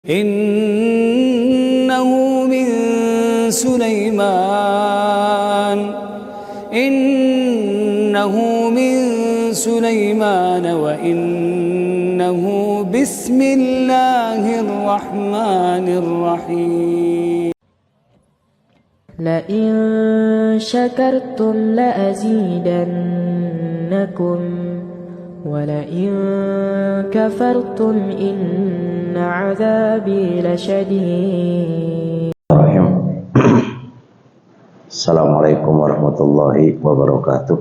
Innahu min Sulaiman wa innahu bismillahirrahmanirrahim. La in syakartum la azidannakum wa la in kafartum inna azabi lasyadid. Assalamualaikum warahmatullahi wabarakatuh.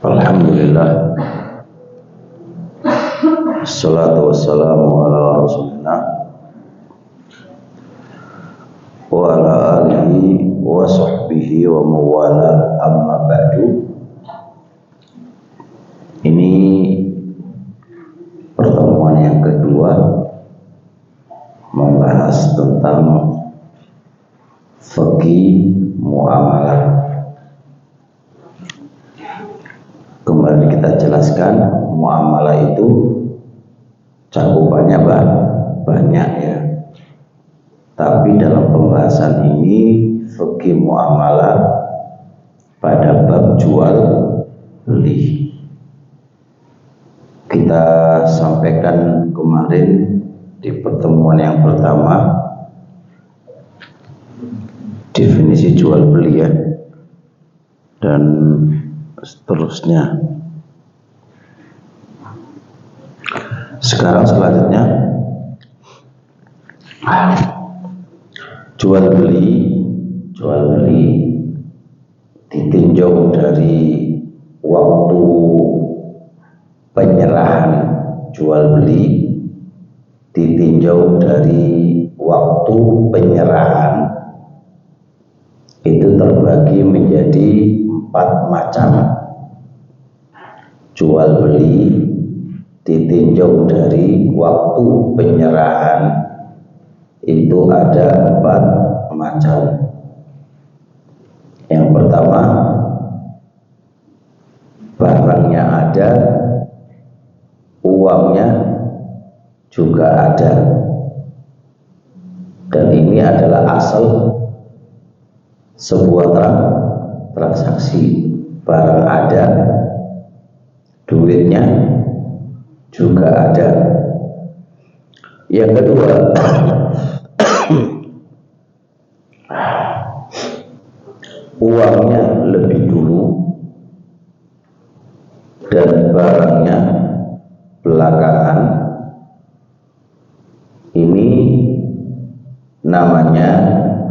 Alhamdulillah, assalatu wassalamu ala rasulillah wa ala alihi wa sahbihi wa mawala, amma ba'du. Ini pertemuan yang kedua membahas tentang fikih muamalah. Kembali kita jelaskan, muamalah itu cakupannya banyak ya. Tapi dalam pembahasan ini fikih muamalah pada bab jual beli. Kita sampaikan kemarin di pertemuan yang pertama definisi jual beli ya, dan seterusnya. Sekarang selanjutnya jual beli ditinjau dari waktu penyerahan jual beli, ditinjau dari waktu penyerahan, itu terbagi menjadi 4 macam. Jual beli ditinjau dari waktu penyerahan, itu ada 4 macam. Yang pertama, barangnya ada, uangnya juga ada, dan ini adalah asal sebuah transaksi. Barang ada, duitnya juga ada. Yang kedua, uangnya lebih dulu dan barangnya belakangan. Ini namanya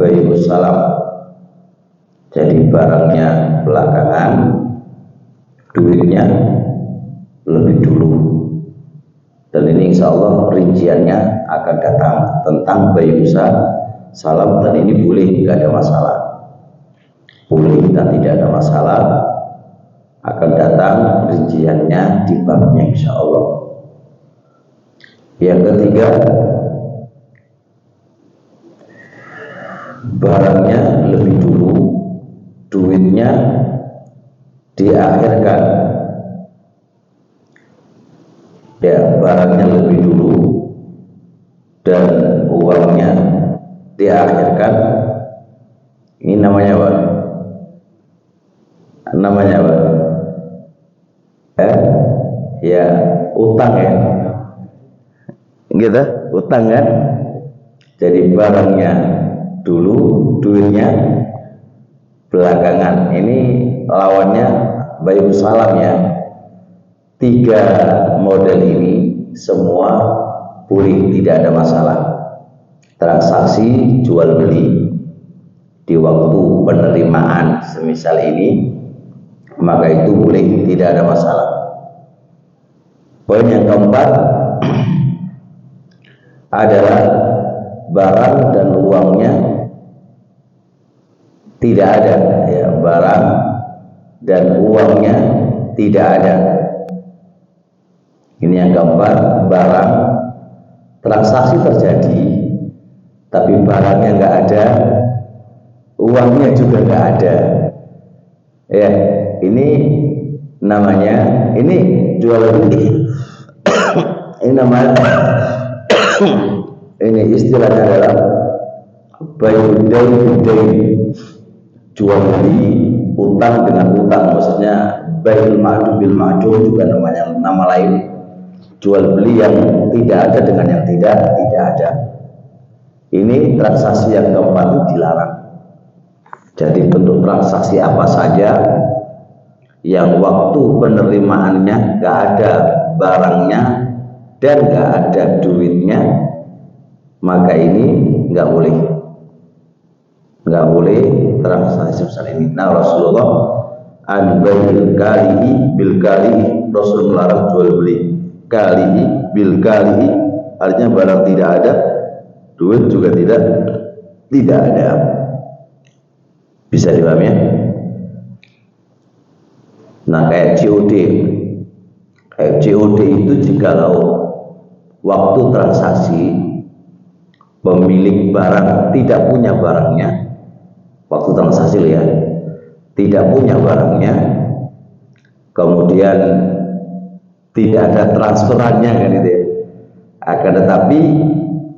bai'us salam. Jadi barangnya belakangan, duitnya lebih dulu. Dan ini insya Allah rinciannya akan datang tentang bai'us salam, dan ini boleh, tidak ada masalah. Boleh dan tidak ada masalah, akan datang rinciannya di babnya insya Allah. Yang ketiga, barangnya lebih dulu, duitnya diakhirkan. Ya, barangnya lebih dulu dan uangnya diakhirkan. Ini namanya apa? Namanya apa? Ya, utang ya. Gitu, utang kan? Jadi barangnya dulu, duitnya belakangan. Ini lawannya bai'us salam ya. 3 model ini semua boleh, tidak ada masalah. Transaksi jual beli di waktu penerimaan semisal ini, maka itu boleh, tidak ada masalah. Poin yang keempat adalah barang dan uangnya tidak ada ya, barang dan uangnya tidak ada. Ini yang keempat, barang transaksi terjadi tapi barangnya nggak ada, uangnya juga nggak ada. Ya, ini namanya, ini jual beli. Ini namanya, ini istilahnya adalah bayul dain, jual beli utang dengan utang, maksudnya bayul ma'dum bil ma'dum juga namanya, nama lain jual beli yang tidak ada dengan yang tidak ada. Ini transaksi yang keempat itu dilarang. Jadi bentuk transaksi apa saja yang waktu penerimaannya nggak ada barangnya dan nggak ada duitnya, maka ini nggak boleh transaksi sebesar ini. Nah, Rasulullah an bail kalihi bil kalihi, Rasul melarang jual beli kalihi bil kalihi, artinya barang tidak ada, duit juga tidak ada. Bisa dipahami ya? Nah, kayak COD itu jikalau waktu transaksi pemilik barang tidak punya barangnya, waktu transaksi ya, tidak punya barangnya, kemudian tidak ada transferannya kan itu ya. Akan tetapi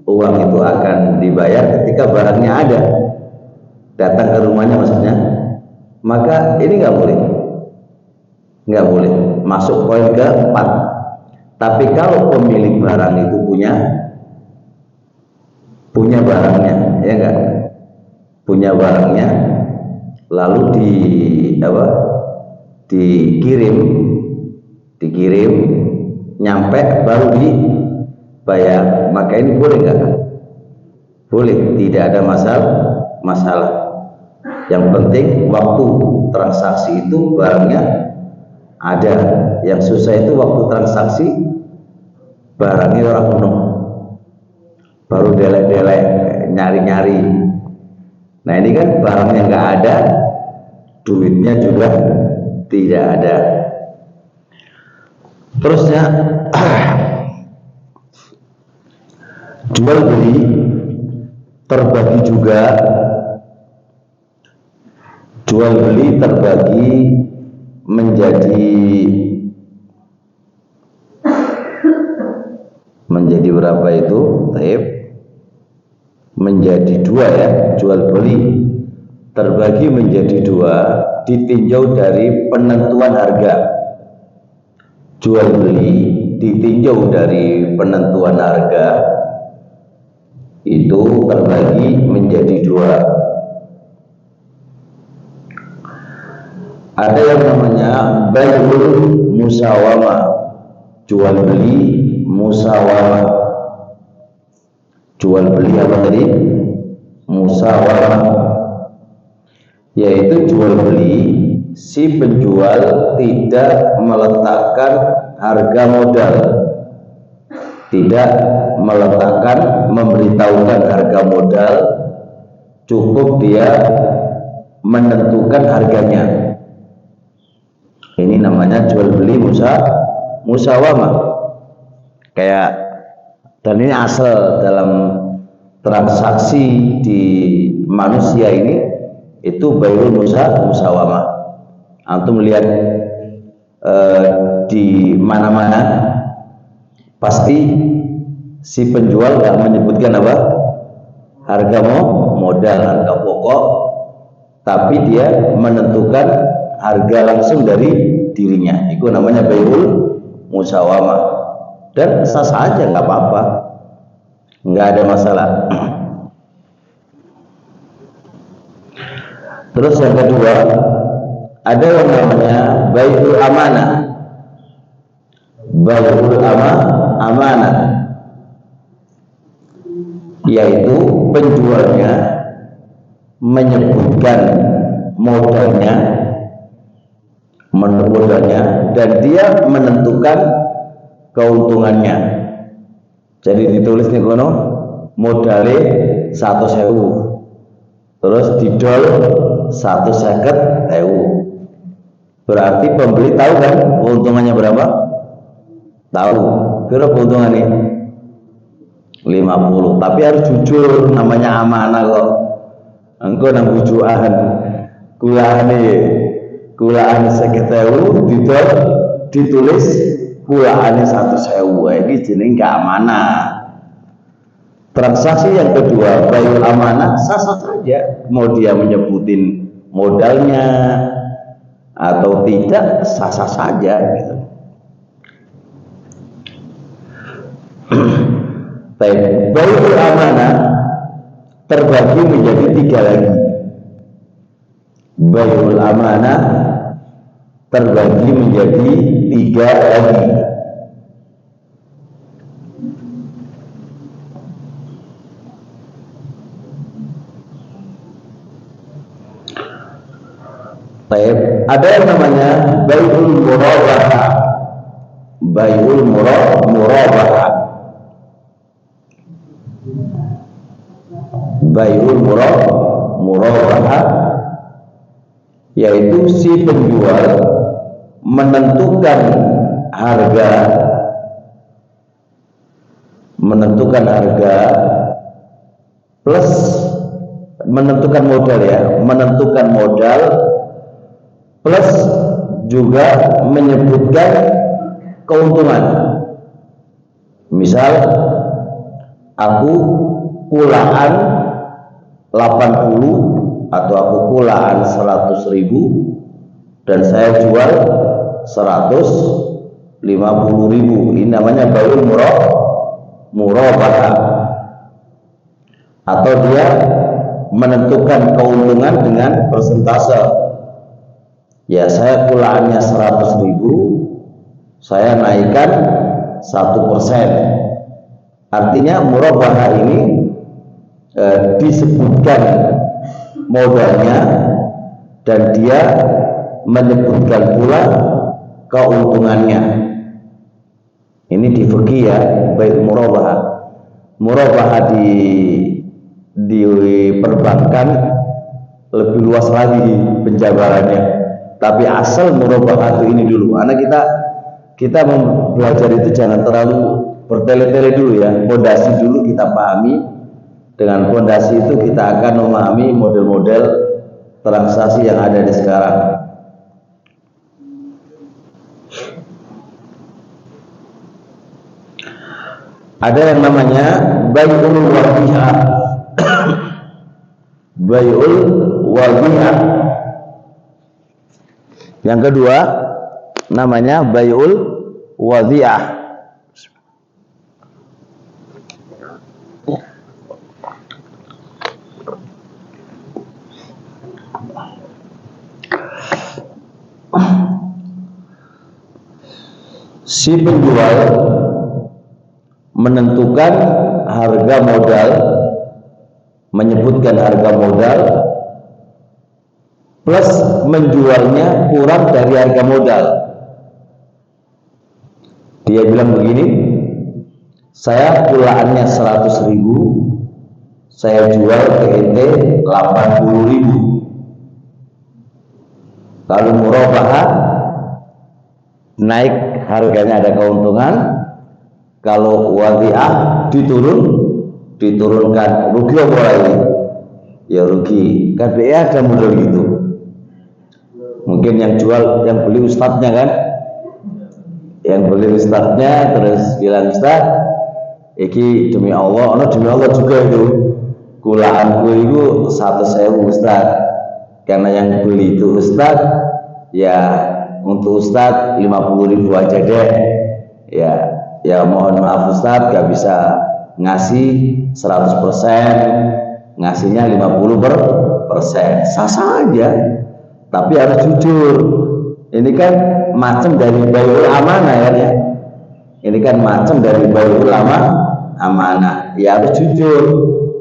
uang itu akan dibayar ketika barangnya ada, datang ke rumahnya maksudnya, maka ini nggak boleh masuk poin keempat. Tapi kalau pemilik barang itu punya barangnya, ya enggak, punya barangnya, lalu dikirim nyampe baru dibayar, maka ini boleh enggak? Boleh, tidak ada masalah. Yang penting waktu transaksi itu barangnya ada. Yang susah itu waktu transaksi barangnya orang penuh, baru delek-delek nyari-nyari. Nah, ini kan barangnya nggak ada, duitnya juga tidak ada. Terusnya jual beli terbagi juga. Jual beli terbagi menjadi berapa itu? Menjadi dua ya. Jual beli terbagi menjadi dua, ditinjau dari penentuan harga. Jual beli ditinjau dari penentuan harga itu terbagi menjadi dua. Ada yang namanya bai'ul musawamah, jual beli musawamah. Jual beli apa tadi? Musawamah, yaitu jual beli si penjual tidak meletakkan harga modal, tidak meletakkan, memberitahukan harga modal, cukup dia menentukan harganya. Ini namanya jual beli musawamah. Kayak, dan ini asal dalam transaksi di manusia ini, itu bai'ul musawamah. Antum lihat di mana-mana pasti si penjual nggak menyebutkan apa harga modal, harga pokok, tapi dia menentukan harga langsung dari dirinya. Itu namanya bai'ul musawamah, dan sah saja, nggak apa-apa, nggak ada masalah. Terus yang kedua, ada yang namanya bai'ul amanah. Bai'ul amanah, yaitu penjualnya menyebutkan modalnya dan dia menentukan keuntungannya. Jadi ditulis nih kono modalnya 100.000, terus didol 150.000. Berarti pembeli tahu kan keuntungannya berapa? Tahu. Kira keuntungannya 50, tapi harus jujur, namanya amanah kok. Engko nang bujukan kulaan 50.000 ditulis kulaane 100.000, ini jeneng gak amanah. Transaksi yang kedua, bayul amanah, sah-sah saja, mau dia menyebutin modalnya atau tidak, sah-sah saja gitu. Bayul amanah terbagi menjadi 3 lagi. Bayul amanah terbagi menjadi 3 lagi. Ada yang namanya bayul murabahah. Bayul murabahah. Bayul murabahah yaitu si penjual menentukan harga plus menentukan modal ya, menentukan modal plus juga menyebutkan keuntungan. Misal aku kulaan 80 atau aku kulaan 100.000 dan saya jual 150.000. Ini namanya bayul murabahah. Atau dia menentukan keuntungan dengan persentase. Ya, saya kulaannya 100.000, saya naikkan 1%. Artinya murabahah ini disebutkan modalnya dan dia menyebutkan pula keuntungannya. Ini di fikih ya, baik murabahah. Murabahah di perbankan lebih luas lagi penjabarannya. Tapi asal murabahah itu ini dulu. Karena kita belajar itu jangan terlalu bertele-tele dulu ya. Fondasi dulu kita pahami. Dengan fondasi itu kita akan memahami model-model transaksi yang ada di sekarang. Ada yang namanya bayul wadhi'ah. Bayul wadhi'ah. Yang kedua namanya bayul wadhi'ah. Si penjual menentukan harga modal, menyebutkan harga modal plus menjualnya kurang dari harga modal. Dia bilang begini, saya kulaannya 100.000, saya jual ke ente 80.000. Kalau murabahah naik harganya ada keuntungan, kalau wadhi'ah diturunkan. Rugi apa lagi? Ya rugi. Kan ada model gitu. Mungkin yang beli ustadznya kan, yang beli ustadznya terus bilang, Ustaz, iki demi Allah, demi Allah juga itu kulaanku itu 100.000 Ustaz. Karena yang beli itu Ustaz, ya untuk Ustaz 50.000 aja deh. Ya mohon maaf Ustaz, gak bisa ngasih 100%, ngasihnya 50%. Sah-sah aja, tapi harus jujur. Ini kan macam dari bayul amanah ya. Ini kan macam dari bayul amanah. Ya harus jujur.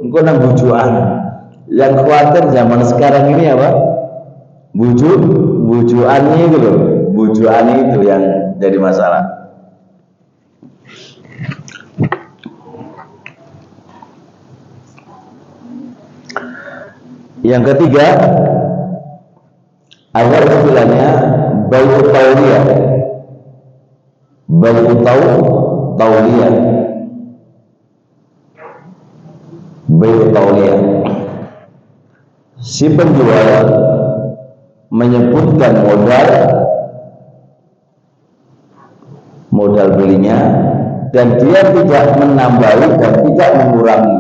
Engko nang bujukan. Yang khawatir zaman sekarang ini apa? Bujukannya itu loh. Bujukannya itu yang jadi masalah. Yang ketiga, ada istilahnya bayu tauliyah. Bayu tauliyah. bai'ut tauliyah. Si penjual menyebutkan modal belinya dan dia tidak menambahi dan tidak mengurangi.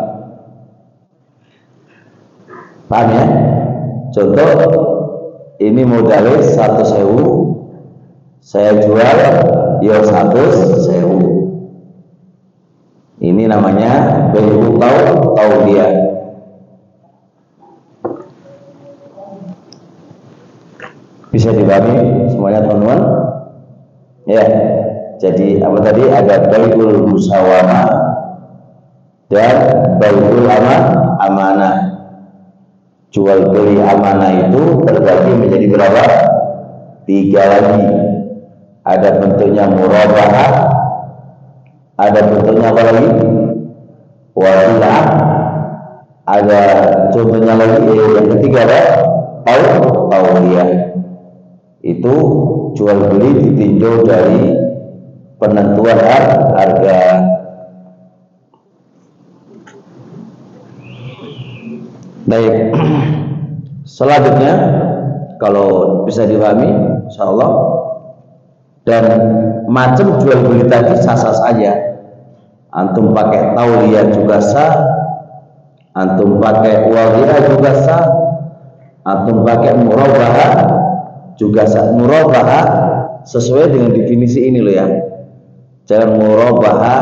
Paham ya? Contoh, ini modalnya 100.000, saya jual ya 100.000. Ini namanya bai'ut tauliyah. Bisa dipahami semuanya teman-teman? Ya. Jadi apa tadi? Ada bai'ul musawamah dan bai'ul amanah. Jual beli amanah itu terbagi menjadi berapa? 3 lagi. Ada bentuknya murabahah, ada bentuknya apa lagi? Wadilah. Ada contohnya lagi yang ketiga ada tauliyah. Itu jual beli ditinjau dari penentuan harga. Baik. Selanjutnya kalau bisa dipahami insyaallah, dan macam jual beli tadi sah-sah saja. Antum pakai tauliyah juga sah, antum pakai wadiah juga sah, antum pakai murabahah juga sah. Murabahah sesuai dengan definisi ini loh ya. Jangan murabahah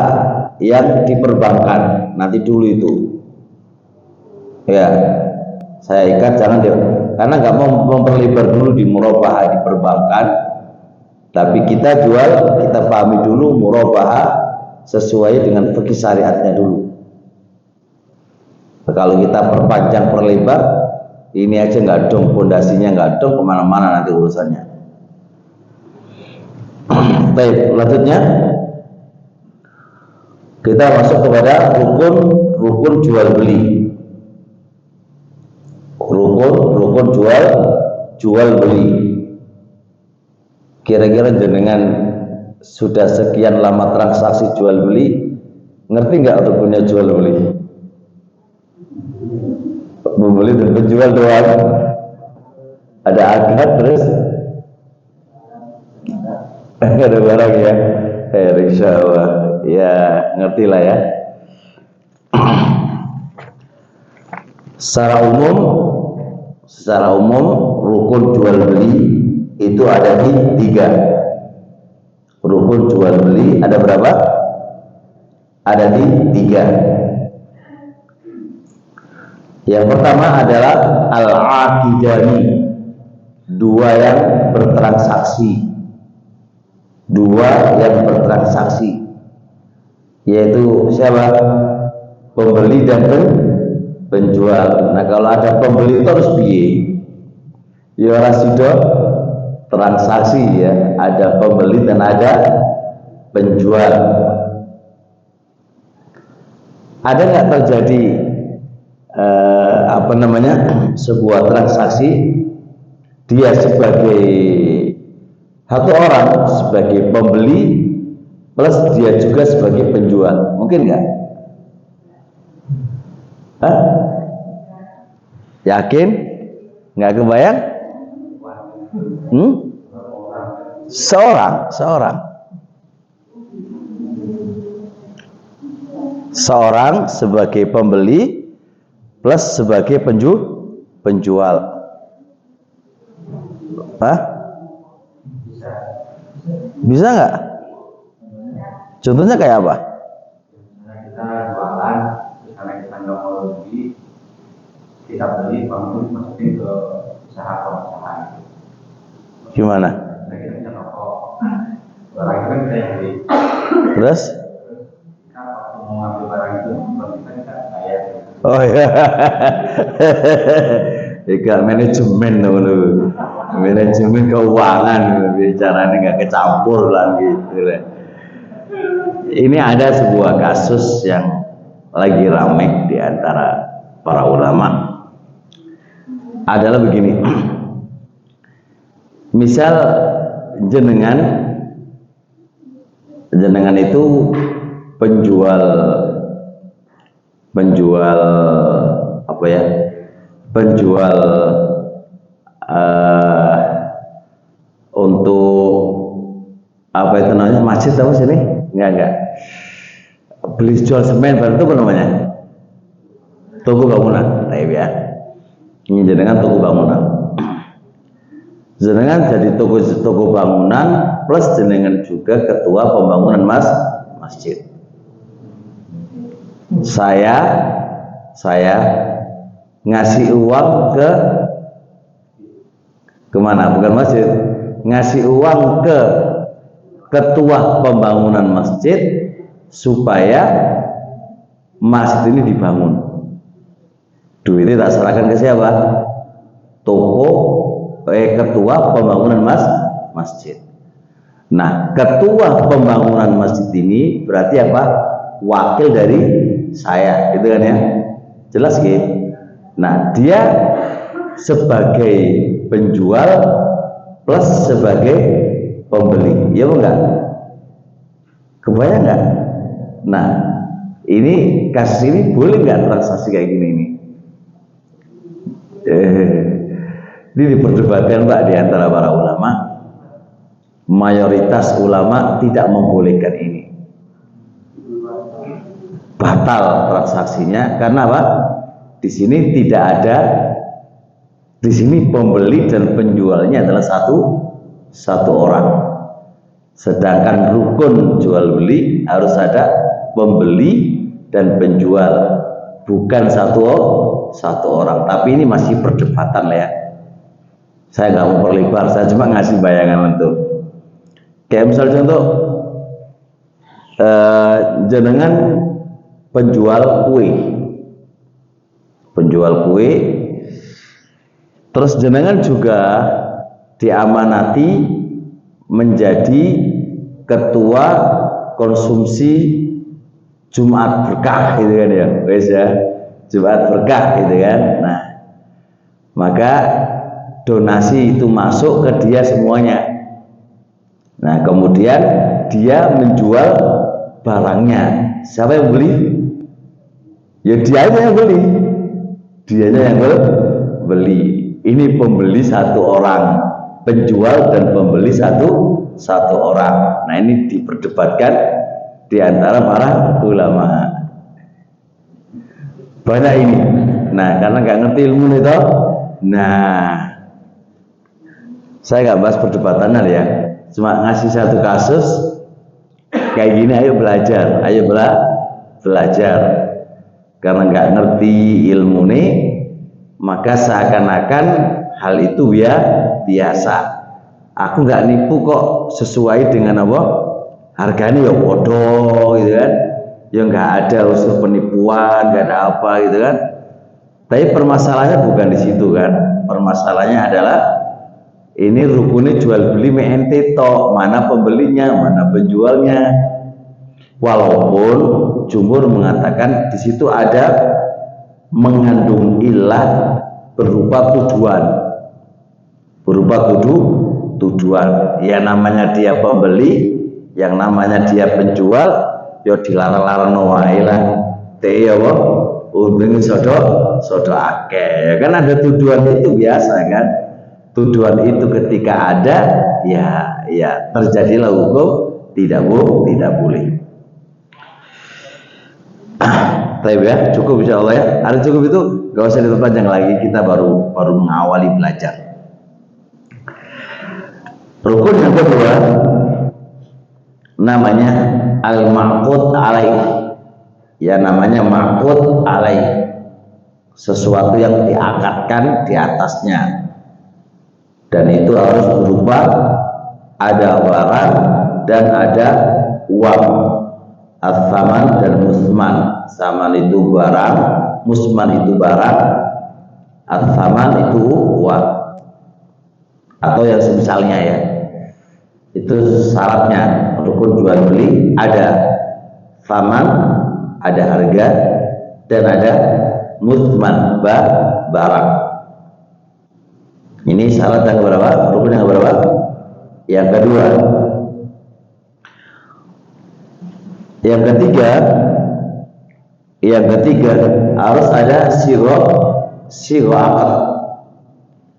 yang diperbankan nanti dulu itu. Ya, saya ikat jangan deh, karena nggak mau memperlebar dulu di murabahah di perbankan. Tapi kita jual, kita pahami dulu murabahah sesuai dengan fikih syariatnya dulu. Kalau kita perpanjang perlebar, ini aja nggak dong, pondasinya nggak dong, kemana-mana nanti urusannya. Baik, selanjutnya kita masuk kepada rukun jual beli. Rukun jual beli. Kira-kira jenengan sudah sekian lama transaksi jual beli, ngerti nggak rukunnya jual beli? Membeli dan penjual doang. Ada akad terus ada barang ya. Insyaallah ya, ngerti lah ya. Secara umum rukun jual beli itu ada di 3. Rukun jual beli ada berapa? Ada di 3. Yang pertama adalah al-aqidani, 2 yang bertransaksi. 2 yang bertransaksi, yaitu siapa? Pembeli dan penjual. Nah, kalau ada pembeli itu harus piye? Ya ora sida transaksi ya, ada pembeli dan ada penjual. Ada nggak terjadi sebuah transaksi, dia sebagai satu orang sebagai pembeli plus dia juga sebagai penjual, mungkin nggak? Yakin? Nggak kebayang? Seorang sebagai pembeli plus sebagai penjual. Bisa nggak? Contohnya kayak apa? Kita jualan, terus karena kita nggak mau rugi, kita beli, bangun masukin ke usaha. Gimana? Nah, kita punya toko, barang itu kan kita yang beli. Terus? Kita waktu mau ngambil barang itu, kita bayar. Oh iya. Ika manajemen dulu. Manajemen keuangan bicaranya nggak kecampur lah gitu. Ini ada sebuah kasus yang lagi ramai di antara para ulama. Adalah begini. Misal jenengan itu penjual penjual apa ya, penjual untuk apa itu namanya, masjid apa sih ini? Enggak, beli jual semen baru itu apa namanya, toko bangunan. Nah ya, ini jenengan toko bangunan, jenengan jadi toko bangunan plus jenengan juga ketua pembangunan masjid. Saya ngasih uang ke kemana, bukan masjid, ngasih uang ke ketua pembangunan masjid supaya masjid ini dibangun. Duitnya tak serahkan ke siapa? Ketua pembangunan masjid. Nah, ketua pembangunan masjid ini berarti apa? Wakil dari saya, gitu kan ya? Jelas gitu. Nah, dia sebagai penjual plus sebagai pembeli, ya enggak? Kebayang enggak? Nah, ini kasus ini boleh nggak transaksi kayak gini ini? Ini diperdebatkan Pak di antara para ulama. Mayoritas ulama tidak membolehkan ini. Batal transaksinya karena apa? Di sini tidak ada, di sini pembeli dan penjualnya adalah satu orang. Sedangkan rukun jual beli harus ada pembeli dan penjual, bukan satu orang. Tapi ini masih perdebatan lah ya. Saya nggak mau perlebar, saya cuma ngasih bayangan untuk kayak misal contoh jenengan penjual kue, terus jenengan juga diamanati menjadi ketua konsumsi Jumat berkah, gitu kan ya, wes ya, Jumat berkah, gitu kan. Nah, maka donasi itu masuk ke dia semuanya. Nah, kemudian dia menjual barangnya. Siapa yang beli? Ya dia yang beli. Dianya yang beli. Ini pembeli satu orang, penjual dan pembeli satu orang. Nah, ini diperdebatkan di antara para ulama. Banyak ini. Nah, karena nggak ngerti ilmu itu, nah, saya nggak bahas perdebatannya ya. Cuma ngasih satu kasus kayak gini, ayo belajar, belajar. Karena nggak ngerti ilmu nih, maka seakan-akan hal itu biasa. Aku nggak nipu kok, sesuai dengan apa harganya ya bodoh, gitu kan? Ya nggak ada unsur penipuan, nggak ada apa, gitu kan? Tapi permasalahannya bukan di situ kan? Permasalahannya adalah ini rukunnya jual beli ente tok, mana pembelinya, mana penjualnya. Walaupun jumhur mengatakan di situ ada mengandung ilah berupa tuduhan. Ya namanya dia pembeli, yang namanya dia penjual, ya dilarang-larang wae lah. Teh ya apa? Undang sodo akeh. Ya kan ada tuduhan itu biasa kan? Tuduhan itu ketika ada, ya terjadilah hukum tidak boleh. Tapi ya cukup insya Allah ya. Ada cukup itu, gak usah diperpanjang lagi. Kita baru mengawali belajar. Rukun yang kedua namanya al-ma'qud alaih. Ya namanya ma'qud alaih. Sesuatu yang diakatkan di atasnya. Dan itu harus berupa ada barang dan ada uang. As-saman dan musman. Saman itu barang, musman itu barang, as-saman itu uang. Atau yang semisalnya ya. Itu syaratnya. Rukun jual beli ada saman, ada harga, dan ada musman, barang. Ini syarat yang berapa? Rukun yang berapa? Yang kedua. Yang ketiga, Yang ketiga, harus ada sigo akad.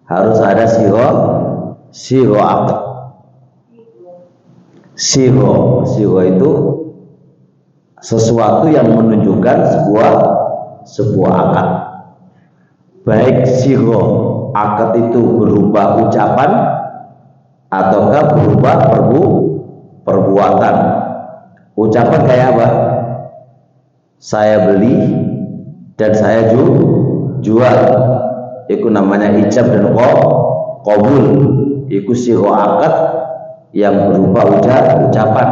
Harus ada sigo akad. Sigo itu sesuatu yang menunjukkan sebuah akad. Baik sigo akad itu berupa ucapan ataukah berupa perbuatan. Ucapan kayak apa? Saya beli dan saya jual. Itu namanya ijab dan qabul. Itu sigo akad yang berupa ucapan.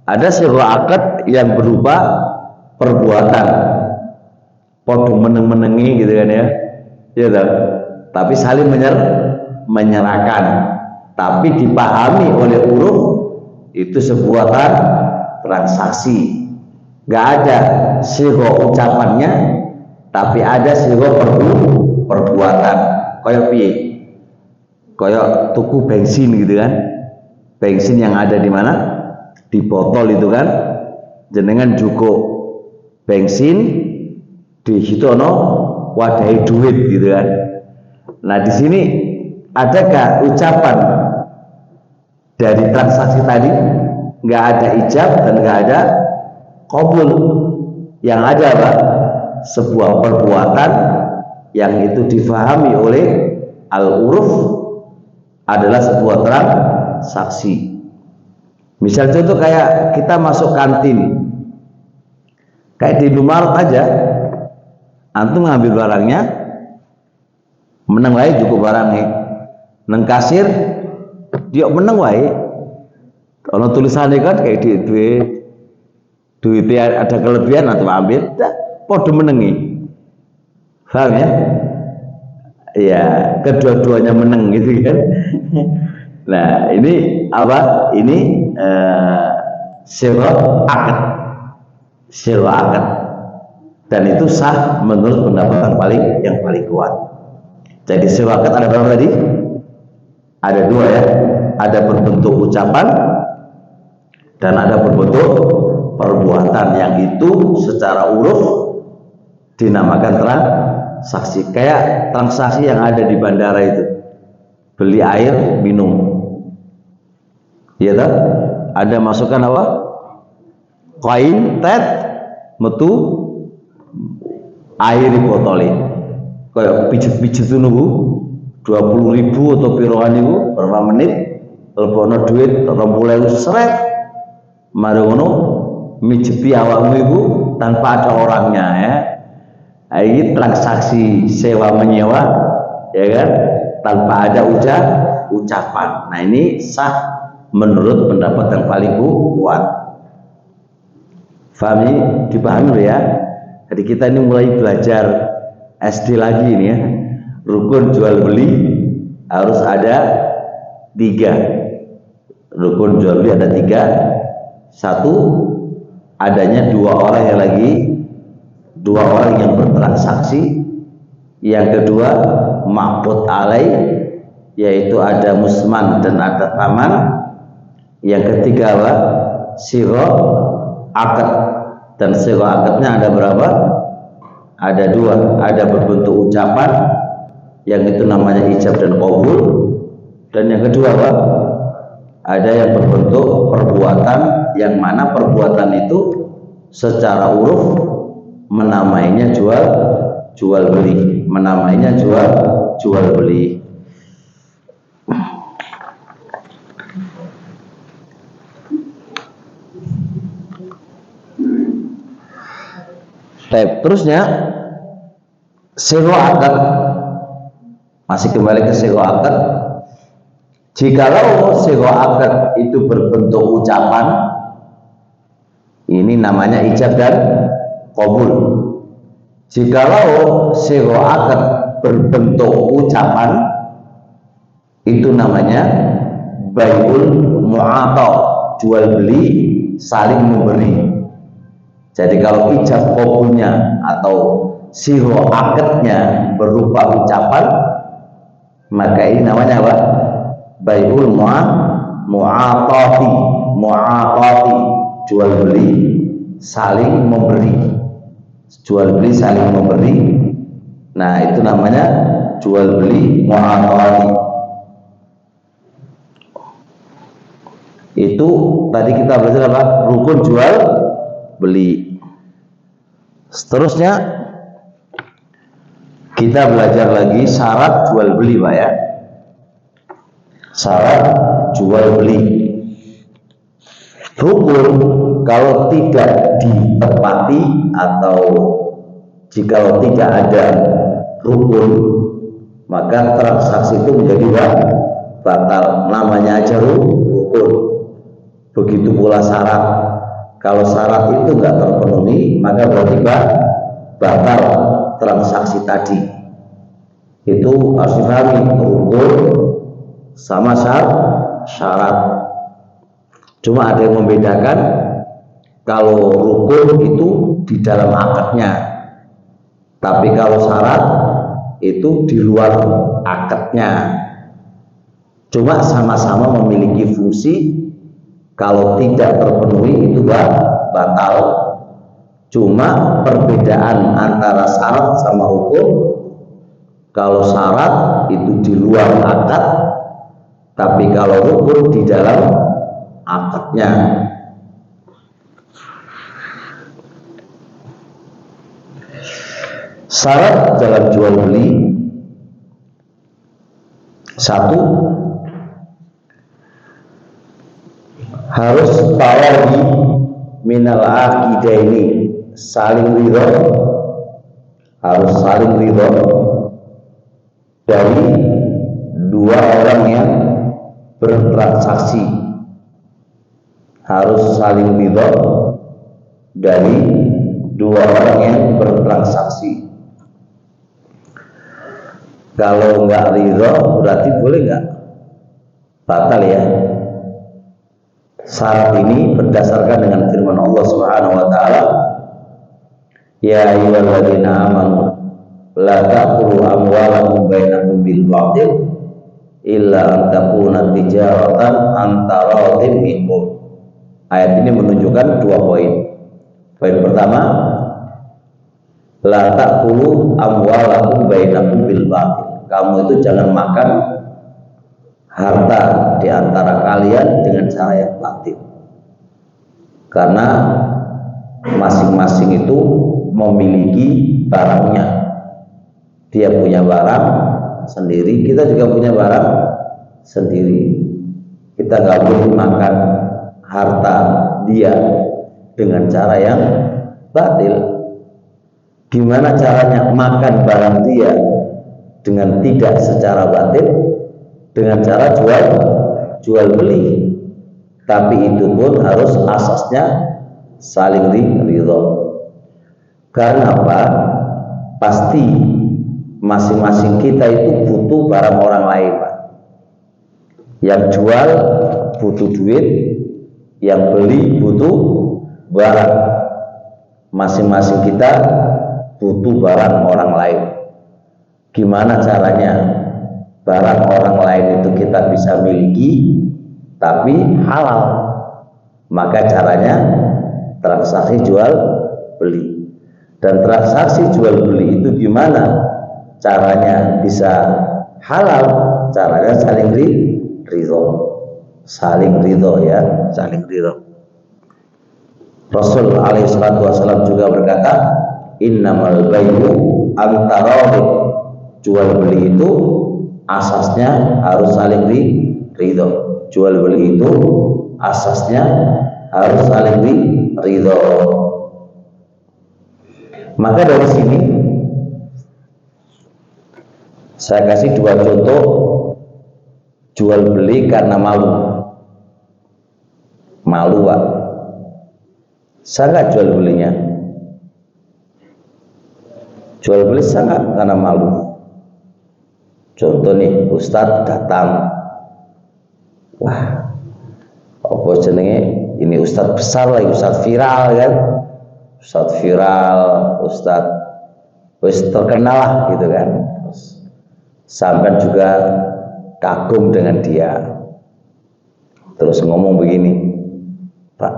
Ada sigo akad yang berupa perbuatan. Podo meneng-menengi gitu kan ya. Ya toh? Tapi saling menyerahkan. Tapi dipahami oleh uruf itu sebuah transaksi. Gak ada sigo ucapannya, tapi ada sigo perbuatan. Kayak piye? Kayak tuku bensin gitu kan? Bensin yang ada di mana? Di botol itu kan? Jenengan cukup bensin di situ ono wadahi duit gitu kan? Nah di sini adakah ucapan dari transaksi tadi? Nggak ada ijab dan nggak ada qabul. Yang ada apa? Sebuah perbuatan yang itu difahami oleh al-uruf adalah sebuah transaksi. Misal contoh kayak kita masuk kantin, kayak di Indomaret aja, antum ngambil barangnya, meneng wae cukup barangnya, neng kasir dia meneng wae. Kalau tulisannya kan kayak duitnya ada kelebihan atau ambil, dah podo menengi, paham ya? Ya kedua-duanya meneng gitu kan. Nah ini apa? Ini sirah akad, dan itu sah menurut pendapat yang paling kuat. Jadi sirah akad ada berapa tadi? Ada dua ya. Ada berbentuk ucapan dan ada berbentuk perbuatan yang itu secara uruf dinamakan transaksi. Kayak transaksi yang ada di bandara itu, beli air minum, iya tak? Ada masukan apa? Koin, metu air di botolin, kayak pijet-pijet itu nunggu 20.000 atau piroan itu berapa menit, lebono duit 20.000 seret, marono mijeti awakmu itu tanpa ada orangnya ya. Ini transaksi sewa menyewa ya kan, tanpa ada ucapan. Nah ini sah menurut pendapat yang paling kuat. Fahami, dipahami ya. Jadi kita ini mulai belajar SD lagi ini ya. Rukun jual beli harus ada 3. Rukun jual beli ada 3. 1, adanya 2 orang yang bertransaksi. Yang kedua, ma'qud alai, yaitu ada musman dan ada taman. Yang ketiga apa? Sirah akad, dan sirah akadnya ada berapa? Ada 2. Ada berbentuk ucapan yang itu namanya ijab dan qabul, dan yang kedua apa? Ada yang berbentuk perbuatan, yang mana perbuatan itu secara uruf menamainya jual beli, menamainya jual beli. Terusnya sirah akad, masih kembali ke sirah akad. Jikalau sirah akad itu berbentuk ucapan, ini namanya ijab dan qabul. Jikalau sirah akad berbentuk ucapan, itu namanya bai'ul mu'ata, jual beli saling memberi. Jadi kalau ijab qabulnya atau sirah akadnya berupa ucapan, maka ini namanya apa? Bai'ul mu'atati, jual beli saling memberi. jual beli saling memberi. Nah, itu namanya jual beli mu'atalati. Itu tadi kita belajar apa? Rukun jual beli. Seterusnya kita belajar lagi syarat jual beli, Pak ya. Syarat jual beli. Rukun kalau tidak ditepati atau jika tidak ada rukun, maka transaksi itu menjadi batal. Namanya aja rukun. Begitu pula syarat. Kalau syarat itu nggak terpenuhi, maka berarti batal transaksi tadi. Itu harus dipahami, rukun sama syarat. Cuma ada yang membedakan, kalau rukun itu di dalam akadnya, tapi kalau syarat itu di luar akadnya. Cuma sama-sama memiliki fungsi. Kalau tidak terpenuhi itu batal. Cuma perbedaan antara syarat sama rukun, kalau syarat itu di luar akad, tapi kalau rukun di dalam akadnya. Syarat dalam jual beli: satu, harus tawari minal aqidaini, saling ridho, harus saling ridho dari dua orang yang bertransaksi. Harus saling ridho dari dua orang yang bertransaksi. Kalau nggak ridho berarti boleh nggak? Batal ya. Syarat ini berdasarkan dengan firman Allah Subhanahu wa taala, ya ayyuhalladzina amanu la ta'kulu amwalakum bainakum bil batil illa an takuna tijaratan an taradin minkum. Ayat ini menunjukkan dua poin. Poin pertama, la ta'kulu amwalakum bainakum bil batil. Kamu itu jangan makan harta di antara kalian dengan cara yang batil. Karena masing-masing itu memiliki barangnya. Dia punya barang sendiri, kita juga punya barang sendiri. Kita nggak boleh makan harta dia dengan cara yang batil. Gimana caranya makan barang dia dengan tidak secara batil? Dengan cara jual beli. Tapi itu pun harus asasnya saling ridho. Karena apa? Pasti masing-masing kita itu butuh barang orang lain, Pak. Yang jual butuh duit, yang beli butuh barang. Masing-masing kita butuh barang orang lain. Gimana caranya barang orang lain itu kita bisa miliki tapi halal? Maka caranya transaksi jual beli. Dan transaksi jual beli itu gimana caranya bisa halal? Caranya saling ridho. Saling ridho ya, saling ridho. Rasul alaihi salatu wasallam juga berkata, innamal bay'u antaradin. Jual beli itu asasnya harus saling ridho. Jual beli itu asasnya harus saling ridho. Maka dari sini saya kasih dua contoh jual beli karena malu. Malu, Pak. Sangat jual belinya. Jual beli sangat karena malu. Contoh nih, Ustadz datang, wah, apa jenenge? Ini Ustadz besar lagi, Ustadz viral kan? Ustadz viral, Ustadz wis terkenal lah gitu kan. Sampai juga kagum dengan dia. Terus ngomong begini, Pak,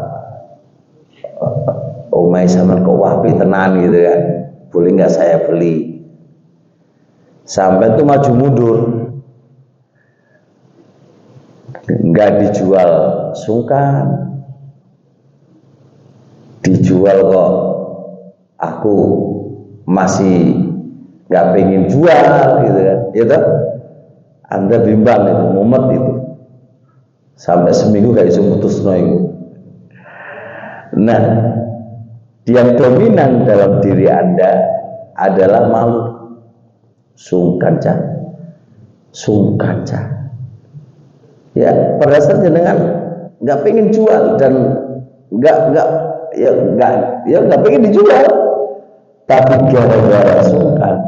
umai sampean kok wapi tenan gitu kan, boleh nggak saya beli? Sampai itu maju mundur, nggak dijual, sungkan. Dijual kok aku masih nggak pengen jual gitu kan, gitu. Anda bimbang itu, mumet itu, sampai seminggu gak bisa putus itu. Nah, yang dominan dalam diri Anda adalah malu, sungkan cah, sungkan cah. Ya, pada saat jenengan nggak pengen jual dan nggak pengen dijual, tapi gara-gara sungkan,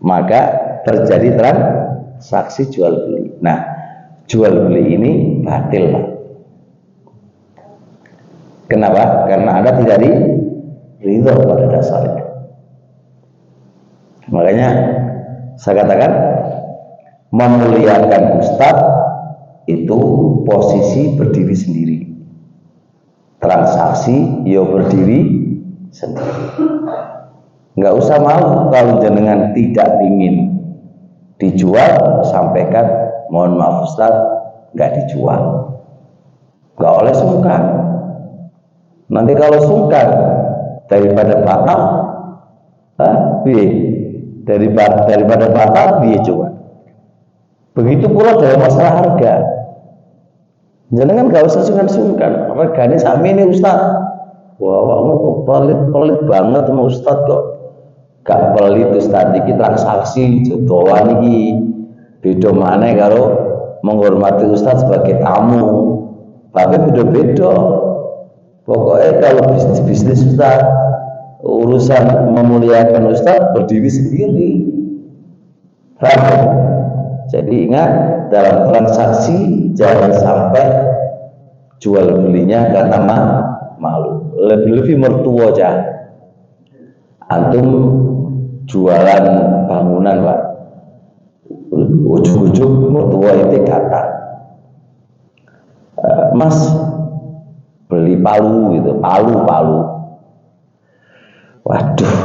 maka terjadi transaksi jual beli. Nah, jual beli ini batil, Pak. Kenapa? Karena Anda tidak ridho pada dasarnya. Makanya saya katakan memuliakan ustadz itu posisi berdiri sendiri, transaksi ya berdiri sendiri. Nggak usah malu kalau jenengan tidak ingin dijual, sampaikan mohon maaf Ustaz, nggak dijual. Nggak oleh sungkan. Nanti kalau sungkan daripada batal, daripada batal dia coba. Begitu pula dalam masalah harga. Jangan nggak usah sungkan-sungkan. Regane sami ini Ustaz. Wah, kamu kok pelit banget sama Ustaz kok. Gak pelit Ustaz, iki transaksi jodohan iki. Beda maneh karo menghormati Ustaz sebagai tamu. Tapi beda-beda. Pokoknya kalau bisnis Ustaz, urusan memuliakan Ustaz berdiri sendiri. Jadi ingat, dalam transaksi jangan sampai jual belinya karena malu. Lebih mertua aja. Antum jualan bangunan, Pak. Ujung-ujung mertua itu kata, Mas beli palu gitu, palu. Waduh,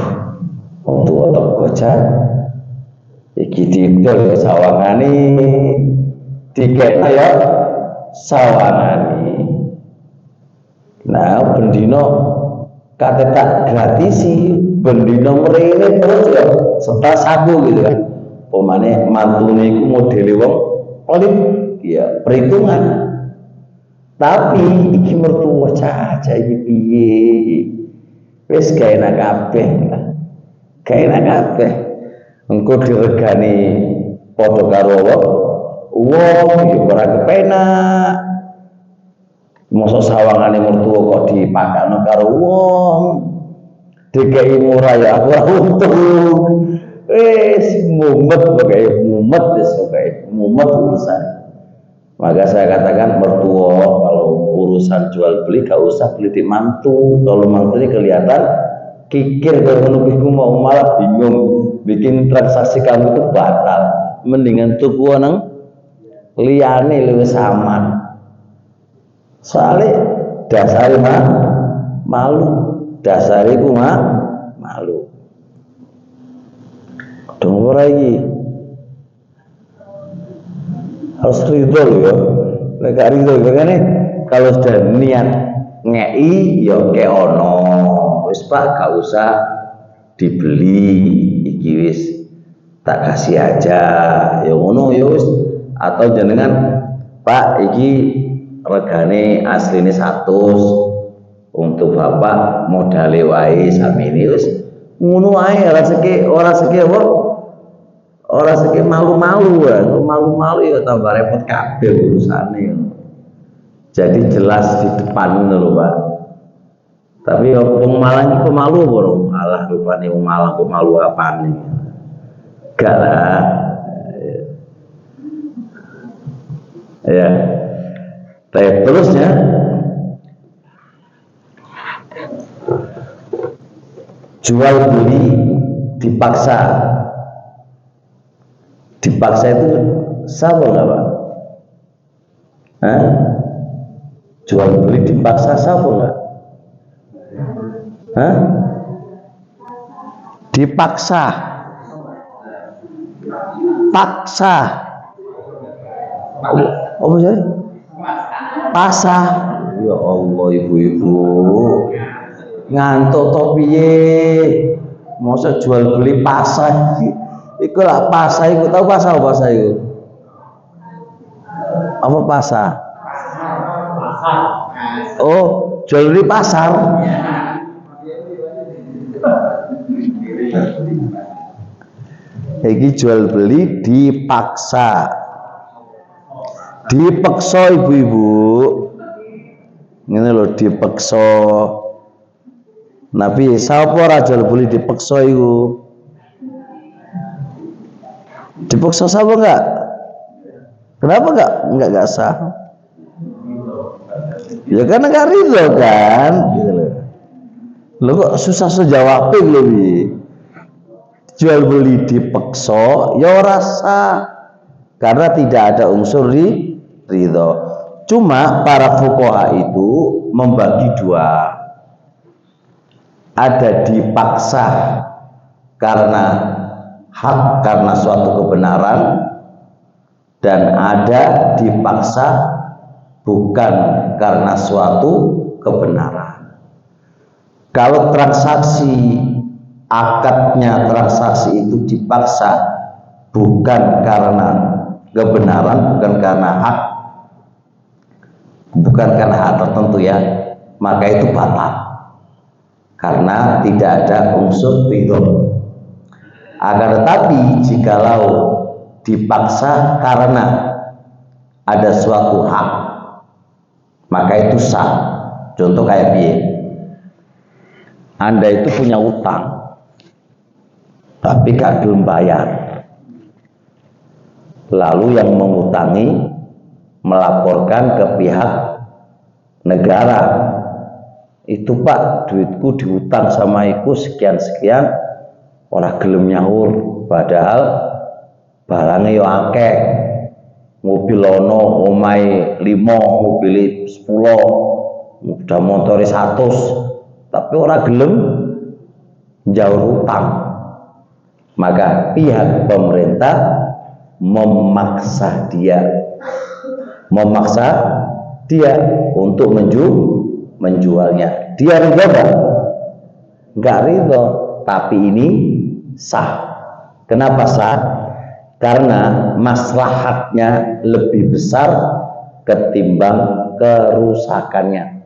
mertua toko jan. Iki didol sawangane dikek ya sawangane. Nah, bendino kate tak gratisi, bendino mrene terus ya setas aku gitu kan. Pemane mantune iku modele wong pelit ya perhitungan. Tapi iki mertua caca iki piye? Wis gawe enak kabeh. Gawe enak kabeh. Engko diregani padha karo wong iki ora kepenak. Mosok sawangane mertua kok dipakakno karo wong. Dikei murah ya aku ora untung. Wis mumet pokoke mumet urusan. Maka saya katakan mertua kalau urusan jual beli gak usah beli di mantu. Kalau mantu ini kelihatan kikir kalau menunggu mau malah bingung, bikin transaksi kamu itu batal. Mendingan tuku nang liyane luwih aman. Soalnya dasare malu, dasare ku malu. Dong ora iki. Harus ridho ya. Nek gak ridho makane kalau sudah niat ngei ya keono. Wis Pak gak usah dibeli iki wis tak kasih aja ya ngono ya wis, atau jenengan Pak iki regane asline 100 untuk Bapak modale wae samene wis ngono ae ora seki malu-malu ya, malu-malu ya tambah repot kabeh urusane. Jadi jelas di depan lho Pak. Tapi wong Malang iki pemalu bro, alah rupane wong Malang kok malu apane. Gak lah. Ya. Terusnya jual beli dipaksa itu sah nggak Pak? Jual beli dipaksa sah nggak? Hah? Dipaksa. Paksa. Apa sih? Pasah. Ya Allah ibu-ibu. Ngantuk to piye? Masa jual beli pasah. Iku lah pasah iku, tahu pasah apa pasah iku? Apa pasah? Oh, jual beli pasar. Iki jual beli dipaksa. Dipaksa ibu-ibu. Ngene lho dipaksa. Nabi sapa ora jual beli dipaksa iku? Dipaksa sapa enggak? Kenapa enggak sah? Ya karena enggak ridho kan, gitu loh. Lo kok susah jawabin lho iki. Jual beli dipaksa ya ora sah. Karena tidak ada unsur ridho. Cuma para fuqaha itu membagi dua. Ada dipaksa karena hak, karena suatu kebenaran, dan ada dipaksa bukan karena suatu kebenaran. Kalau transaksi, akadnya transaksi itu dipaksa bukan karena kebenaran, bukan karena hak, bukan karena hak tertentu ya, maka itu batal karena tidak ada unsur ridho. Akan tetapi jikalau dipaksa karena ada suatu hak, maka itu sah. Contoh kayak piye? Anda itu punya utang tapi gak belum bayar, lalu yang mengutangi melaporkan ke pihak negara, itu Pak duitku diutang sama iku sekian-sekian, ora gelem nyaur, padahal barangnya yo akeh, mobil ono omahe 5, mobil 10, udah motori 100, tapi ora gelem nyaur utang. Maka pihak pemerintah memaksa dia untuk menjualnya. Dia ridho enggak ridho, tapi ini sah. Kenapa sah? Karena maslahatnya lebih besar ketimbang kerusakannya.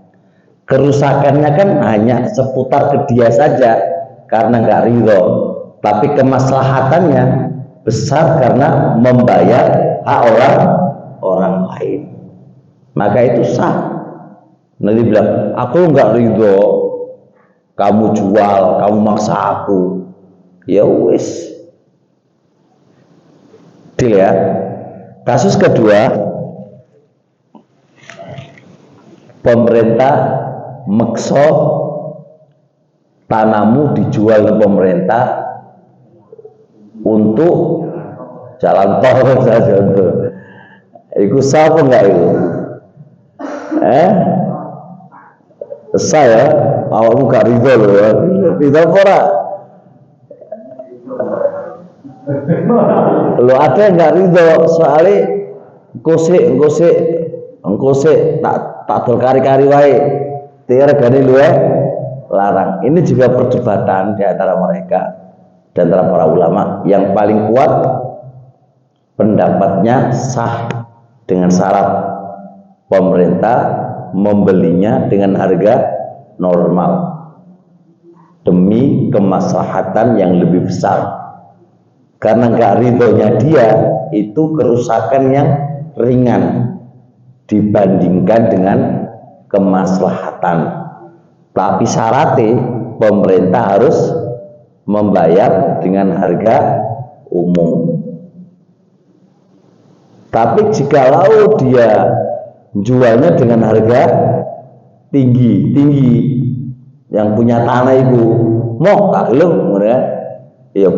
Kerusakannya kan hanya seputar ke dia saja karena enggak ridho, tapi kemaslahatannya besar karena membayar hak orang lain. Maka itu sah. Nabi bilang, aku enggak ridho kamu jual, kamu maksa aku. Ya wis. Deal ya. Kasus kedua, pemerintah maksa tanahmu dijual ke pemerintah untuk jalan tol saja untuk. Iku sah apa enggak itu? Saya awakmu gak ridho loh, ridho ora? Lo ada yang gak ridho soalnya engkosik tak dol kari-kari wae, regane luwe larang. Ini juga perdebatan di antara mereka dan antara para ulama. Yang paling kuat pendapatnya sah dengan syarat pemerintah membelinya dengan harga normal demi kemaslahatan yang lebih besar. Karena nggak ridhonya dia itu kerusakan yang ringan dibandingkan dengan kemaslahatan. Tapi syaratnya pemerintah harus membayar dengan harga umum. Tapi jikalau dia jualnya dengan harga tinggi, yang punya tanah itu mau tak belum, ya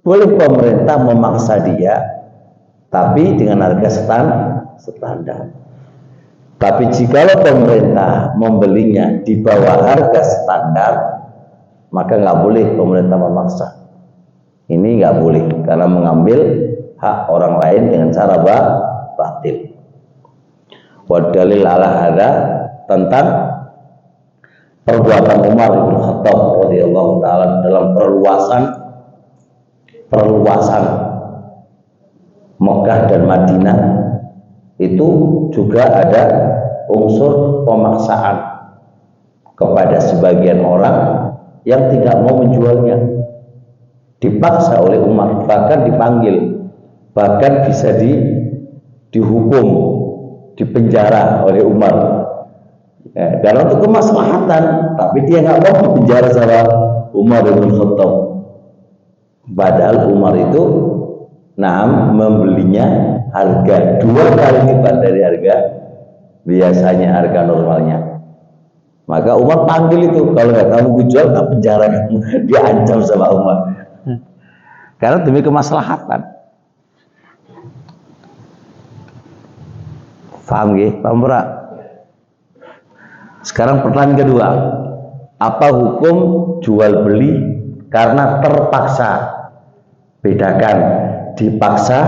boleh pemerintah memaksa dia, tapi dengan harga standar. Tapi jikalau pemerintah membelinya di bawah harga standar, maka nggak boleh pemerintah memaksa. Ini nggak boleh karena mengambil hak orang lain dengan cara batil. Wa dalil ala hadza, tentang perbuatan Umar bin Khattab radhiyallahu taala dalam perluasan Mekah dan Madinah, itu juga ada unsur pemaksaan kepada sebagian orang yang tidak mau menjualnya. Dipaksa oleh Umar, bahkan dipanggil, bahkan bisa dihukum, dipenjara oleh Umar. Karena untuk kemaslahatan, tapi dia nggak mau dipenjara sama Umar bin Khattab. Padahal Umar itu membelinya harga 2 kali lipat dari harga biasanya, harga normalnya. Maka Umar panggil itu, kalau nggak kamu jual, tak penjara kamu. Dia ancam sama Umar. Karena demi kemaslahatan. Paham gak? Paham ora? Sekarang pertanyaan kedua, apa hukum jual beli karena terpaksa? Bedakan dipaksa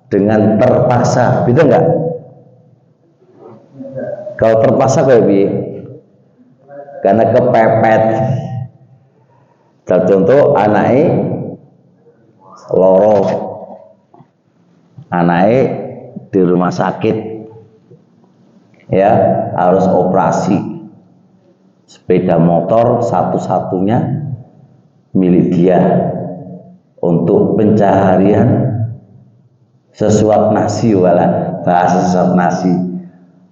dengan terpaksa, beda enggak? Kalau terpaksa kayak gini, karena kepepet. Contoh anaknya loro, anaknya di rumah sakit, ya harus operasi, sepeda motor satu-satunya milik dia untuk pencaharian, sesuap nasi, bahasa sesuap nasi,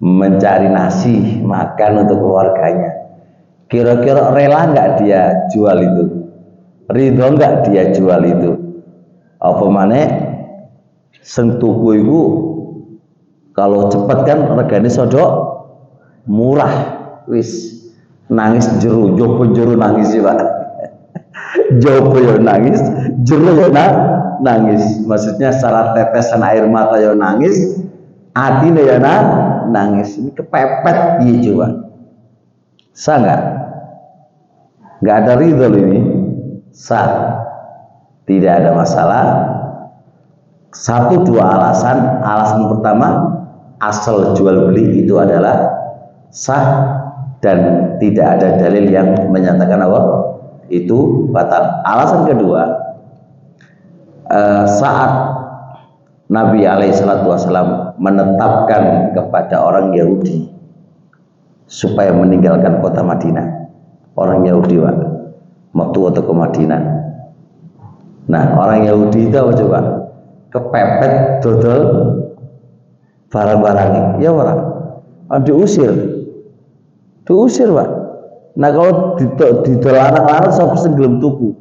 mencari nasi makan untuk keluarganya. Kira-kira rela nggak dia jual itu? Ridho nggak dia jual itu? Apa mana sentuku itu kalau cepet kan regane sodok murah, wis nangis jeru, jopo jeru nangis sih Pak. Jopo yo nangis, jeru yo nangis. Maksudnya salah tetesan air mata yo nangis, hati yo nangis. Ini kepepet dia coba. Sah nggak? Nggak ada ridho ini, sah. Tidak ada masalah. 1-2 alasan. Alasan pertama, asal jual beli itu adalah sah dan tidak ada dalil yang menyatakan apa itu batal. Alasan kedua, saat Nabi SAW menetapkan kepada orang Yahudi supaya meninggalkan kota Madinah, orang Yahudi metu atau ke Madinah. Nah, orang Yahudi itu apa coba? Kepepet dodol barang-barangnya, ya orang diusir Pak. Nah kalau dilarang-larang sampai segelem tuku,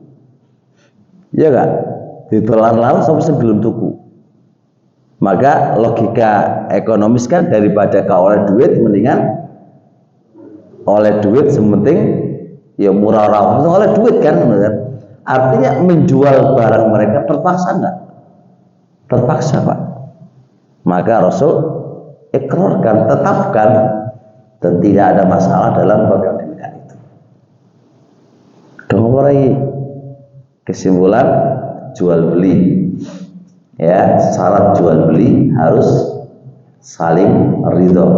ya kan? Dilarang-larang sampai segelem tuku. Maka logika ekonomis kan, daripada kau oleh duit, mendingan oleh duit sementing ya murah-murah oleh duit kan, benar? Artinya menjual barang mereka terpaksa enggak? Terpaksa Pak. Maka Rasul ikrarkan, tetapkan, dan tidak ada masalah dalam bagian demikian itu. Mulai kesimpulan jual beli, ya syarat jual beli harus saling ridho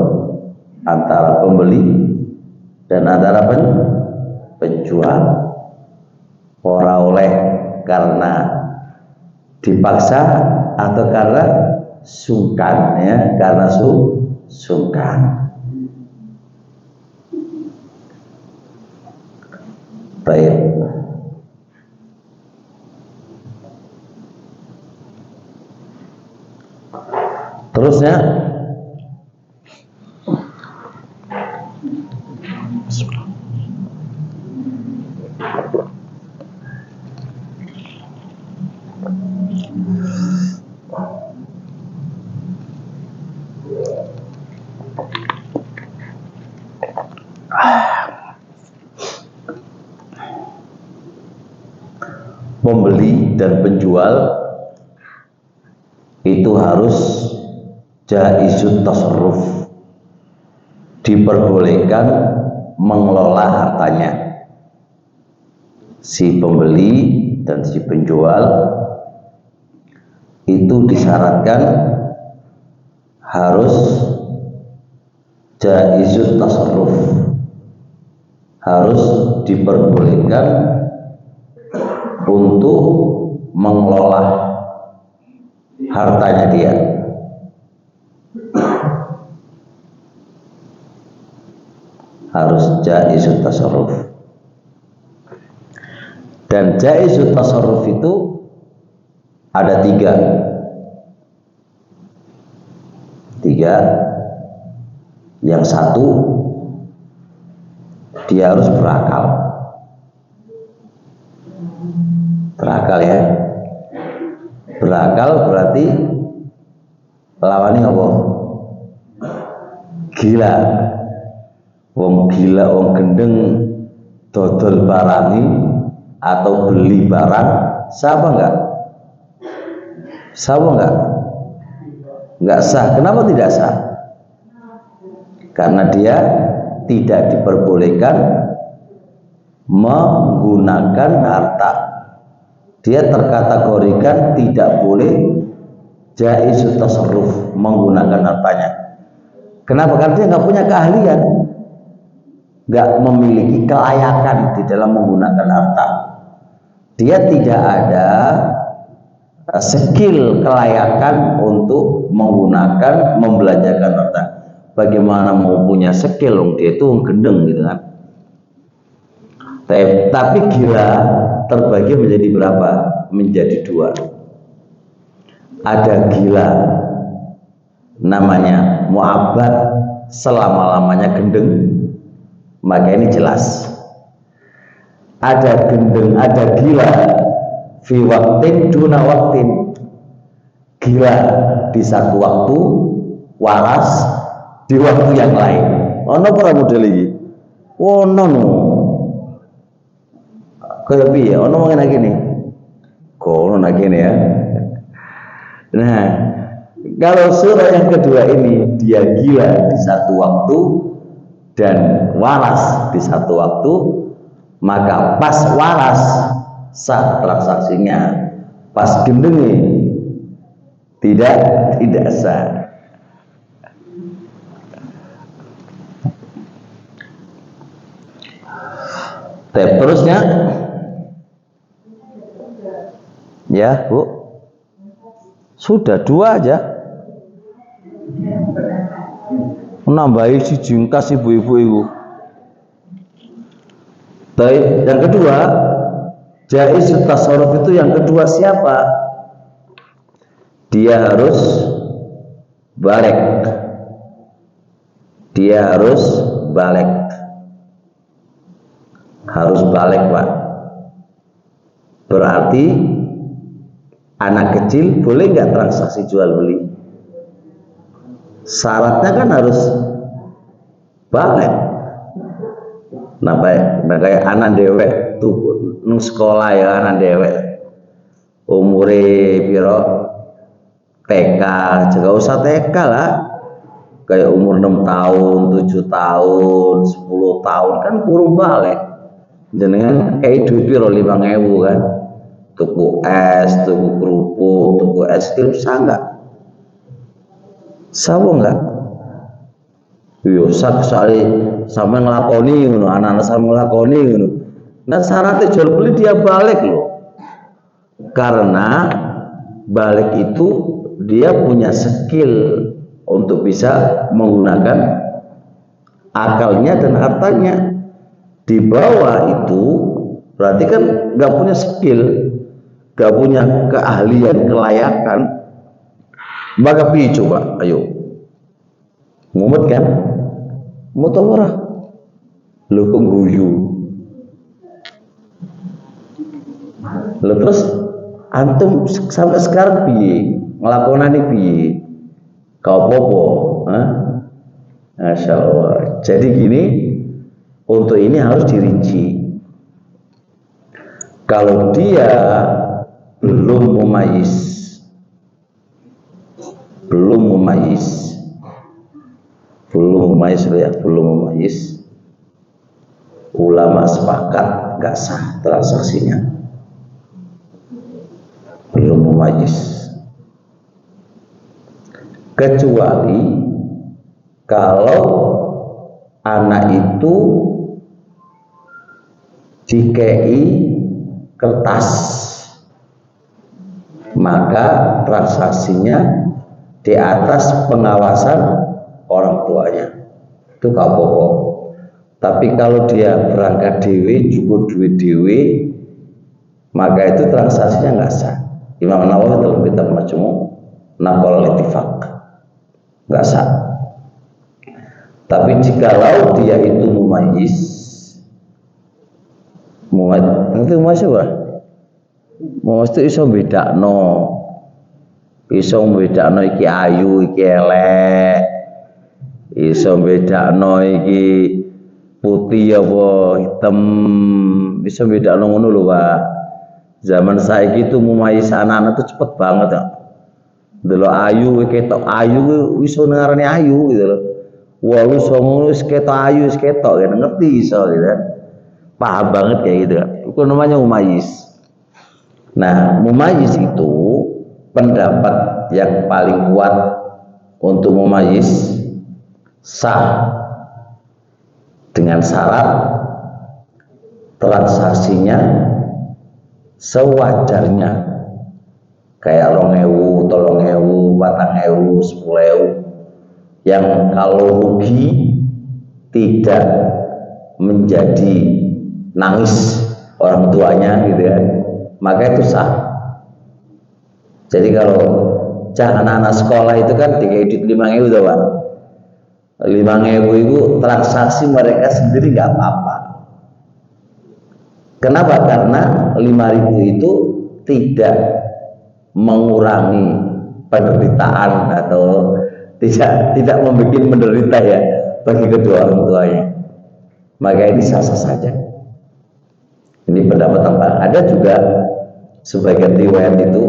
antara pembeli dan antara penjual. Ora oleh karena dipaksa atau karena sungkan, ya karena sungkan. Baik. Terusnya pembeli dan penjual itu harus jaizut tasarruf, diperbolehkan mengelola hartanya. Si pembeli dan si penjual itu disyaratkan harus jaizut tasarruf, harus diperbolehkan untuk mengelola hartanya dia. Harus jaizut tasarruf. Dan jaizut tasarruf itu ada tiga. Yang satu, dia harus berakal. Berakal ya. Berakal berarti lawannya apa? Gila. Wong gila, wong gendeng dodol barangi atau beli barang, sah apa enggak? Sah apa enggak? Enggak sah. Kenapa tidak sah? Karena dia tidak diperbolehkan menggunakan harta. Dia terkategorikan tidak boleh jaizut tasarruf, menggunakan hartanya. Kenapa? Karena dia nggak punya keahlian, nggak memiliki kelayakan di dalam menggunakan harta. Dia tidak ada skill kelayakan untuk menggunakan, membelanjakan harta. Bagaimana mau punya skill, dia itu gendeng gitu kan. Tapi gila terbagi menjadi berapa? Menjadi dua. Ada gila namanya mu'abbad, selama-lamanya gendeng, maka ini jelas. Ada gendeng, ada gila fi waktin duna waktin, gila di satu waktu, waras di waktu yang lain. Ono para model iki. Ono no. Kaya piye? Ono ngene gini. Kono nak gini ya. Nah, kalau surah yang kedua ini dia gila di satu waktu dan waras di satu waktu, maka pas waras sah transaksinya, pas gendeng tidak sah. Terusnya ya Bu, sudah dua aja, menambahi si jingkas ibu-ibu itu. Baik, yang kedua jaizut tasarruf itu yang kedua siapa? Dia harus balik. Dia harus balik. Harus balik Pak. Berarti anak kecil boleh nggak transaksi jual beli? Syaratnya kan harus balik. Nah kayak anak dewek tuh nung sekolah ya, anak dewek umure piro TK, juga usah TK lah, kayak umur 6 tahun, 7 tahun, 10 tahun kan kurung balik. Jenengan kayak duit piro 5.000 kan, tuku es, tuku kerupuk, tuku es krim, sah nggak? Sawo nggak? Yo sekali sama ngelakoni ngono, anak-anak sama ngelakoni ngono. Nah syaratnya jual beli dia balik loh, karena balik itu dia punya skill untuk bisa menggunakan akalnya dan hartanya. Di bawah itu berarti kan nggak punya skill, nggak punya keahlian, kelayakan. Maka piye coba? Ayo, mumet kan? Mumet ora? Lho kok guyu? Lho terus antum sampai sekarang piye? Ngelakonane piye? Kau popo? Masya Allah. Jadi gini, untuk ini harus dirinci. Kalau dia belum memayis mumayyiz ya belum mumayyiz, ulama sepakat nggak sah transaksinya, belum mumayyiz, kecuali kalau anak itu dikei kertas, maka transaksinya di atas pengawasan orang tuanya, itu gak apa-apa. Tapi kalau dia berangkat dewe, cukup duit dewe, maka itu transaksinya nggak sah. Imam Nawawi dalam kitab Majmu' Naqal al-Ittifaq nggak sah. Tapi jikalau dia itu mumayyiz, itu maksudnya itu iso bedakno iki ayu iki elek, iso bedakno iki putih apa hitam, iso bedakno ngono lho Pak. Zaman saiki itu mumayyiz anak-anak tuh cepet banget ya. Delok ayu ketok ayu iso ngarani ayu gitu loh. Walu songo wis ketok ayu wis ketok kan ngerti iso gitu kan. Paham banget kayak gitu kan. Itu namanya mumayyiz. Nah, mumayyiz itu pendapat yang paling kuat untuk mumayyiz sah dengan syarat transaksinya sewajarnya, kayak 2.000, 3.000, 4.000, 10.000, yang kalau rugi tidak menjadi nangis orang tuanya gitu ya, maka itu sah. Jadi kalau anak-anak sekolah itu kan dikasih duit 5.000 tuh Pak, 5.000 itu transaksi mereka sendiri nggak apa-apa. Kenapa? Karena 5.000 itu tidak mengurangi penderitaan atau tidak membuat menderita ya bagi kedua orang tuanya. Maka ini sah-sah saja. Ini pendapat tempat. Ada juga sebagian riwayat itu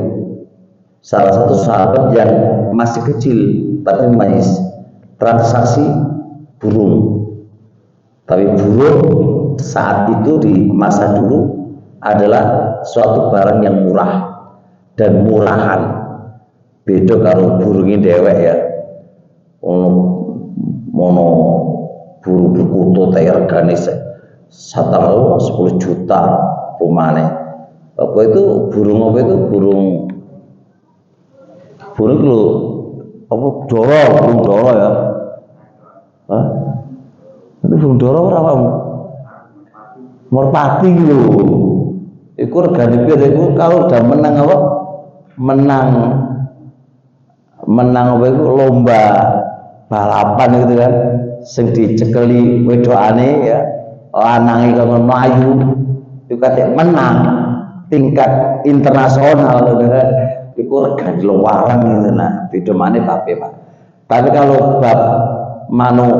salah satu sahabat yang masih kecil tapi mumayyiz transaksi burung. Tapi burung saat itu di masa dulu adalah suatu barang yang murah dan murahan. Beda karo burungin dewek ya. Mono burung berkutut regane 10 juta pemane. Apa itu burung apa itu burung lu apa burung doro ya? Hah? Itu burung doro ora apa? Merpati lho. Iku regane piro iku kalau udah menang apa? Menang apa itu lomba balapan gitu kan. Sing dicekeli wedokane ya, lanange kok mlayu. Iku kate menang tingkat internasional gitu kan. Iku regane luaran gitu nah, beda maneh bape Pak. Tapi kalau bab manu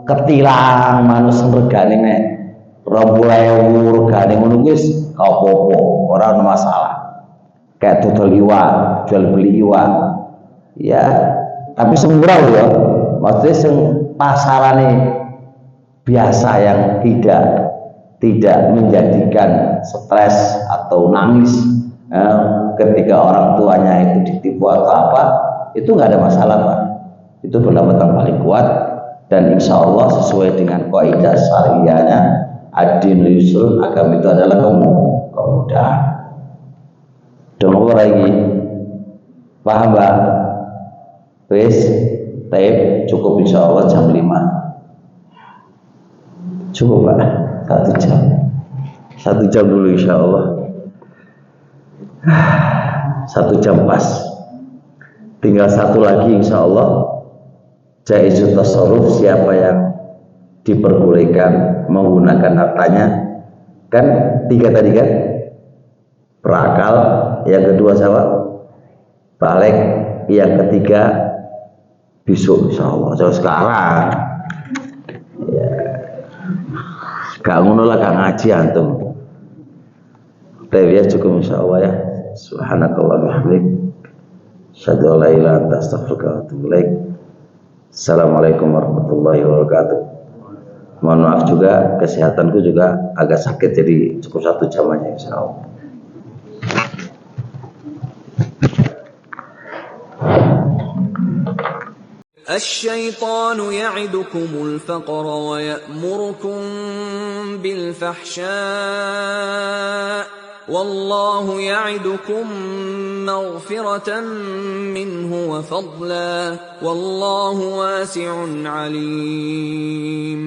ketilang, manu sing regane nek 20.000 regane ngono wis gak apa-apa, ora ono masalah. Kayak dodol iwak, jual beli iwak. Ya, tapi semurah ya. Maksudnya sing pasarane biasa yang tidak menjadikan stres atau nangis ketika orang tuanya itu ditipu atau apa, itu nggak ada masalah Pak. Itu pendapat yang paling kuat dan insya Allah sesuai dengan kaidah syariahnya ad-dinul yusrun, agama itu adalah kemudahan. Dong lagi paham Pak? Wis tape cukup insya Allah jam 5 cukup Pak, 1 jam dulu insya Allah, 1 jam pas, tinggal 1 lagi insya Allah. Jaizut tasarruf, siapa yang diperbolehkan menggunakan hartanya, kan 3 tadi kan, berakal, yang kedua siapa? Balik, yang ketiga besok insya Allah. So, sekarang ya gak ngono lah, gak ngaji antum. Tapi ya cukup insya Allah ya. Subhanakallah bihamdik, asyhadu an la ilaha illa anta astaghfiruka wa atubu ilaik. Assalamualaikum warahmatullahi wabarakatuh. Mohon maaf juga, kesehatanku juga agak sakit, jadi cukup 1 jam aja insyaallah. الشيطان يعدكم الفقر ويأمركم بالفحشاء والله يعدكم مغفرة منه وفضلا والله واسع عليم